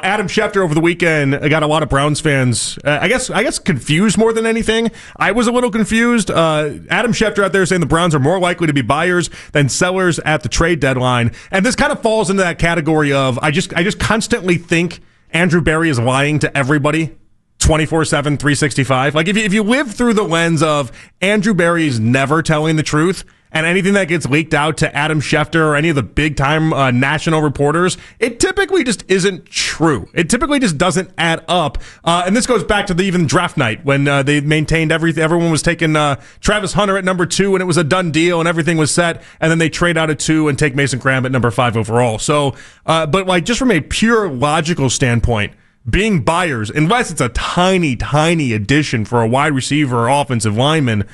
Adam Schefter over the weekend got a lot of Browns fans, I guess confused more than anything. I was a little confused. Adam Schefter out there saying the Browns are more likely to be buyers than sellers at the trade deadline. And this kind of falls into that category of I just constantly think Andrew Berry is lying to everybody 24/7, 365. Like if you live through the lens of Andrew Berry is never telling the truth, and anything that gets leaked out to Adam Schefter or any of the big-time national reporters, it typically just isn't true. It typically just doesn't add up. And this goes back to the even draft night when they maintained everything. Everyone was taking Travis Hunter at number 2, and it was a done deal, and everything was set. And then they trade out at 2 and take Mason Graham at number 5 overall. So, but like just from a pure logical standpoint, being buyers, unless it's a tiny, tiny addition for a wide receiver or offensive lineman,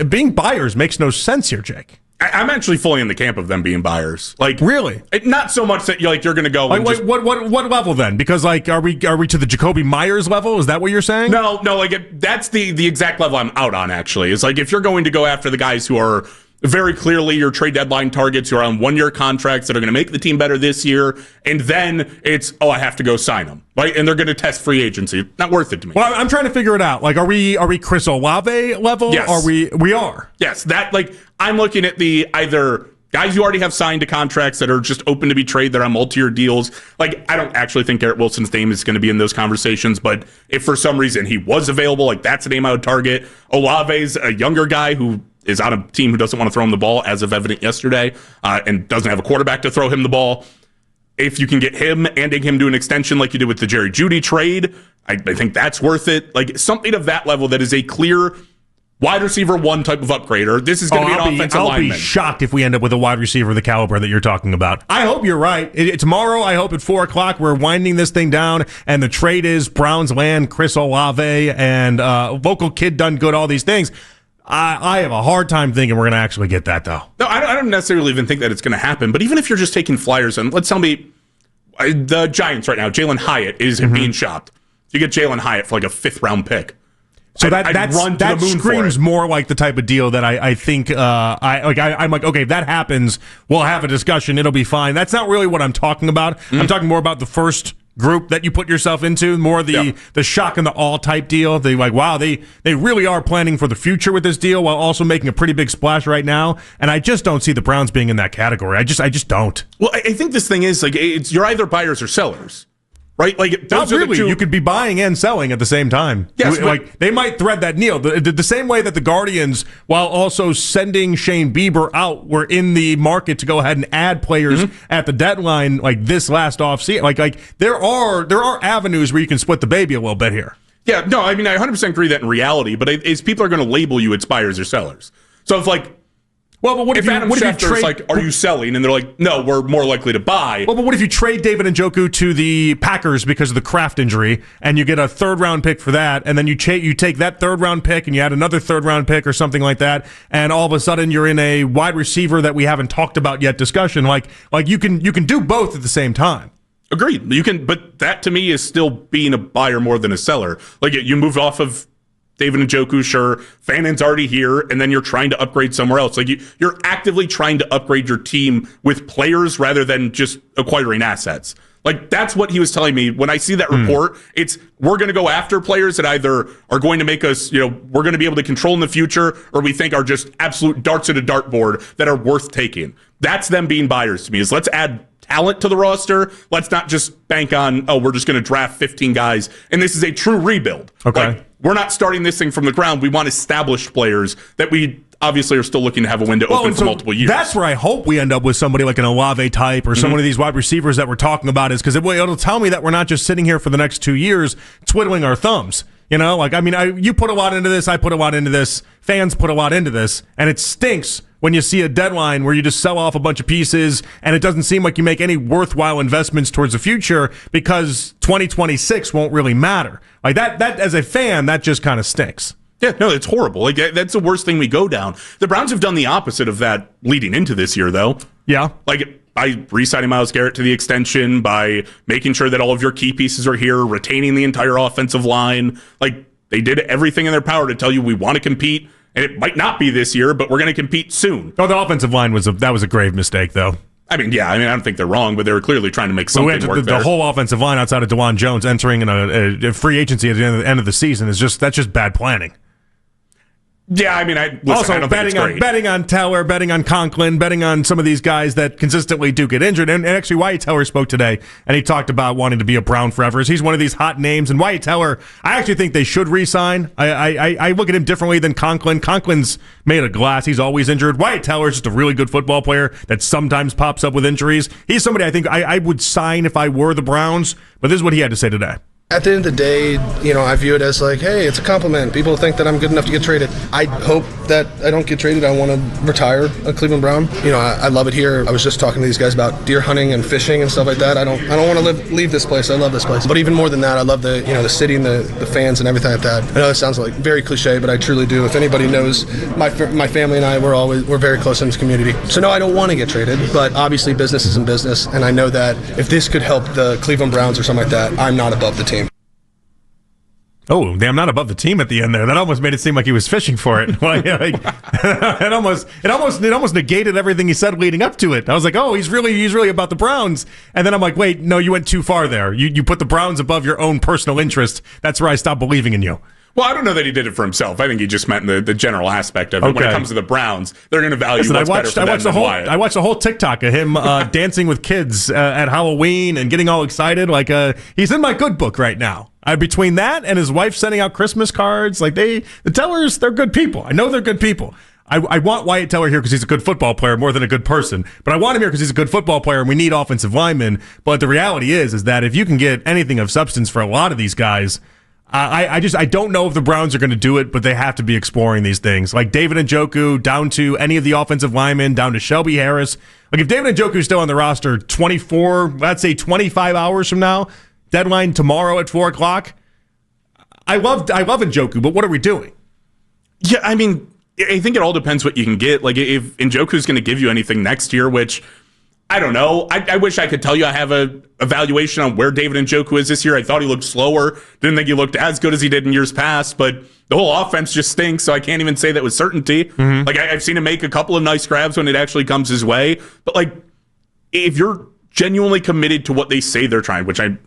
being buyers makes no sense here, Jake. I'm actually fully in the camp of them being buyers. Like, really? Not so much that you're going to go. Like, what level then? Because like, are we to the Jacoby Myers level? Is that what you're saying? No. Like that's the exact level I'm out on. Actually, it's like if you're going to go after the guys who are very clearly your trade deadline targets, who are on 1-year contracts that are going to make the team better this year, and then it's I have to go sign them, right? And they're going to test free agency. Not worth it to me. Well, I'm trying to figure it out. Like, are we Chris Olave level? Yes. Are we are? Yes. That like I'm looking at the either guys who already have signed to contracts that are just open to be traded, that are on multi-year deals. Like, I don't actually think Garrett Wilson's name is going to be in those conversations, but if for some reason he was available, like that's a name I would target. Olave's a younger guy who is on a team who doesn't want to throw him the ball, as of evident yesterday, and doesn't have a quarterback to throw him the ball. If you can get him and him to an extension like you did with the Jerry Jeudy trade, I think that's worth it. Like something of that level that is a clear wide receiver 1 type of upgrade, or this is going to be an offensive lineman. I'll be shocked if we end up with a wide receiver of the caliber that you're talking about. I hope you're right. Tomorrow, I hope at 4 o'clock, we're winding this thing down, and the trade is Browns land, Chris Olave, and local kid done good, all these things. I have a hard time thinking we're going to actually get that, though. No, I don't necessarily even think that it's going to happen. But even if you're just taking flyers, and let's tell me, the Giants right now, Jalen Hyatt is being shopped. You get Jalen Hyatt for like a 5th-round pick. So that screams more like the type of deal that I think I'm like, okay, if that happens, we'll have a discussion. It'll be fine. That's not really what I'm talking about. I'm talking more about the first group that you put yourself into, more the shock and the awe type deal. They like, wow, they really are planning for the future with this deal while also making a pretty big splash right now. And I just don't see the Browns being in that category. I just don't. Well, I think this thing is like you're either buyers or sellers. Right? Like not really. You could be buying and selling at the same time. Yes, like they might thread that needle. The same way that the Guardians, while also sending Shane Bieber out, were in the market to go ahead and add players at the deadline, like this last offseason. Like there are avenues where you can split the baby a little bit here. Yeah, no, I mean I 100% agree that in reality, but it's people are going to label you as buyers or sellers. So if like. Well, but what if Adam Schefter's like, are you selling? And they're like, no, we're more likely to buy. Well, but what if you trade David Njoku to the Packers because of the Kraft injury, and you get a 3rd-round pick for that, and then you take that 3rd-round pick and you add another 3rd-round pick or something like that, and all of a sudden you're in a wide receiver that we haven't talked about yet discussion. Like you can do both at the same time. Agreed. You can, but that to me is still being a buyer more than a seller. Like you move off of David Njoku, sure. Fannon's already here, and then you're trying to upgrade somewhere else. Like you're actively trying to upgrade your team with players rather than just acquiring assets. Like that's what he was telling me when I see that report. It's we're going to go after players that either are going to make us, we're going to be able to control in the future, or we think are just absolute darts at a dartboard that are worth taking. That's them being buyers to me. Is let's add talent to the roster. Let's not just bank on, we're just going to draft 15 guys. And this is a true rebuild. Okay. Like, we're not starting this thing from the ground. We want established players that we obviously are still looking to have a window open for multiple years. That's where I hope we end up with somebody like an Olave type or some of these wide receivers that we're talking about, is because it'll tell me that we're not just sitting here for the next 2 years twiddling our thumbs. You put a lot into this, I put a lot into this, fans put a lot into this, and it stinks when you see a deadline where you just sell off a bunch of pieces and it doesn't seem like you make any worthwhile investments towards the future because 2026 won't really matter. Like that as a fan, that just kind of stinks. Yeah, no, it's horrible. Like that's the worst thing we go down. The Browns have done the opposite of that leading into this year, though. Yeah. Like by re-signing Myles Garrett to the extension, by making sure that all of your key pieces are here, retaining the entire offensive line. Like they did everything in their power to tell you we want to compete. And it might not be this year, but we're going to compete soon. Oh, the offensive line was a grave mistake, though. I mean, yeah, I don't think they're wrong, but they were clearly trying to make something work there. The whole offensive line outside of DeJuan Jones entering in a free agency at the end of the season that's just bad planning. Yeah, I don't betting on Teller, betting on Conklin, betting on some of these guys that consistently do get injured. And actually, Wyatt Teller spoke today, and he talked about wanting to be a Brown forever. He's one of these hot names. And Wyatt Teller, I actually think they should re-sign. I look at him differently than Conklin. Conklin's made of glass. He's always injured. Wyatt Teller is just a really good football player that sometimes pops up with injuries. He's somebody I think I would sign if I were the Browns. But this is what he had to say today. At the end of the day, I view it as like, hey, it's a compliment. People think that I'm good enough to get traded. I hope that I don't get traded. I want to retire a Cleveland Brown. I love it here. I was just talking to these guys about deer hunting and fishing and stuff like that. I don't want to leave this place. I love this place. But even more than that, I love the city and the fans and everything like that. I know it sounds like very cliche, but I truly do. If anybody knows, my family and I, we're very close in this community. So no, I don't want to get traded, but obviously business is in business, and I know that if this could help the Cleveland Browns or something like that, I'm not above the team. Oh, damn, not above the team at the end there. That almost made it seem like he was fishing for it. It almost negated everything he said leading up to it. I was like, oh, he's really about the Browns. And then I'm like, wait, no, you went too far there. You put the Browns above your own personal interest. That's where I stopped believing in you. Well, I don't know that he did it for himself. I think he just meant the general aspect of it. Okay. When it comes to the Browns, they're going to value what's better for them than Wyatt. I watched the whole TikTok of him dancing with kids at Halloween and getting all excited. He's in my good book right now. Between that and his wife sending out Christmas cards, the Tellers, they're good people. I know they're good people. I want Wyatt Teller here because he's a good football player more than a good person. But I want him here because he's a good football player and we need offensive linemen. But the reality is that if you can get anything of substance for a lot of these guys, I don't know if the Browns are going to do it, but they have to be exploring these things. Like David Njoku, down to any of the offensive linemen, down to Shelby Harris. If David Njoku's still on the roster 25 hours from now, deadline tomorrow at 4 o'clock. I love Njoku, but what are we doing? Yeah, I think it all depends what you can get. If Njoku's going to give you anything next year, which I don't know. I wish I could tell you I have a evaluation on where David Njoku is this year. I thought he looked slower. Didn't think he looked as good as he did in years past, but the whole offense just stinks, so I can't even say that with certainty. Mm-hmm. I've seen him make a couple of nice grabs when it actually comes his way, but if you're genuinely committed to what they say they're trying, which I'd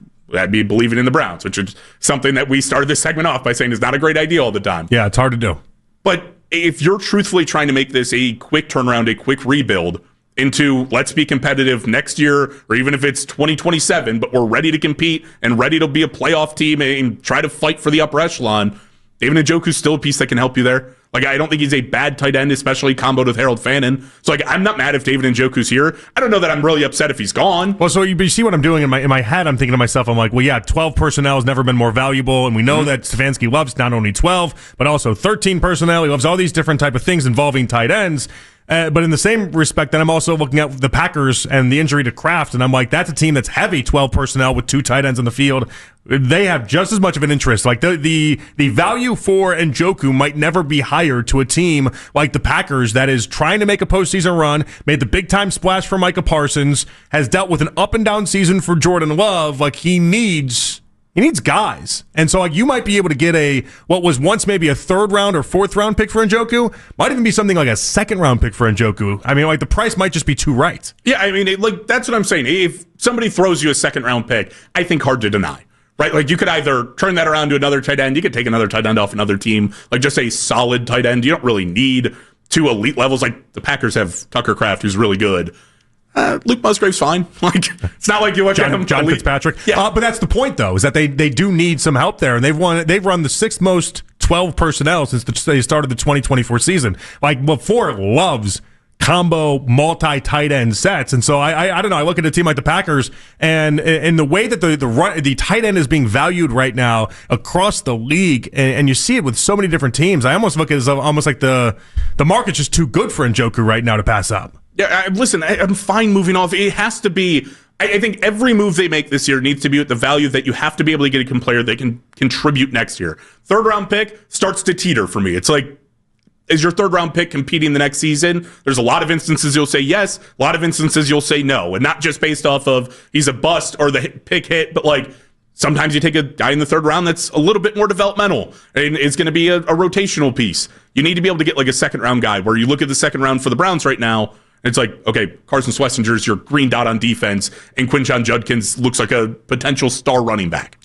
be believing in the Browns, which is something that we started this segment off by saying is not a great idea all the time. Yeah, it's hard to do. But if you're truthfully trying to make this a quick turnaround, a quick rebuild into let's be competitive next year, or even if it's 2027, but we're ready to compete and ready to be a playoff team and try to fight for the upper echelon, David Njoku's still a piece that can help you there. I don't think he's a bad tight end, especially comboed with Harold Fannin. So, I'm not mad if David Njoku's here. I don't know that I'm really upset if he's gone. Well, so you see what I'm doing in my head. I'm thinking to myself, I'm like, well, yeah, 12 personnel has never been more valuable, and we know that Stefanski loves not only 12, but also 13 personnel. He loves all these different type of things involving tight ends. But in the same respect, then I'm also looking at the Packers and the injury to Kraft, and I'm like, that's a team that's heavy 12 personnel with 2 tight ends on the field. They have just as much of an interest. The value for Njoku might never be higher to a team like the Packers that is trying to make a postseason run, made the big time splash for Micah Parsons, has dealt with an up and down season for Jordan Love. He needs guys. And so you might be able to get what was once maybe a 3rd round or 4th round pick for Njoku, might even be something like a 2nd round pick for Njoku. The price might just be too right. Yeah, that's what I'm saying. If somebody throws you a 2nd round pick, I think hard to deny. Right? You could either turn that around to another tight end. You could take another tight end off another team. Just a solid tight end. You don't really need 2 elite levels. The Packers have Tucker Kraft, who's really good. Luke Musgrave's fine. It's not like you look at him. John Fitzpatrick. Yeah. But that's the point, though, is that they do need some help there, and they've run the 6th most 12 personnel since they started the 2024 season. Before loves combo multi-tight end sets. And so I don't know. I look at a team like the Packers, and in the way that the tight end is being valued right now across the league, and you see it with so many different teams, I almost look at it as almost like the market's just too good for Njoku right now to pass up. Yeah, listen, I'm fine moving off. It has to be. I think every move they make this year needs to be at the value that you have to be able to get a player that can contribute next year. 3rd round pick starts to teeter for me. It's is your 3rd round pick competing the next season? There's a lot of instances you'll say yes, a lot of instances you'll say no, and not just based off of he's a bust or the pick hit, but sometimes you take a guy in the 3rd round that's a little bit more developmental and is going to be a rotational piece. You need to be able to get a 2nd round guy where you look at the 2nd round for the Browns right now, It's like, okay, Carson Schwarzenegger's your green dot on defense, and Quinshon Judkins looks like a potential star running back.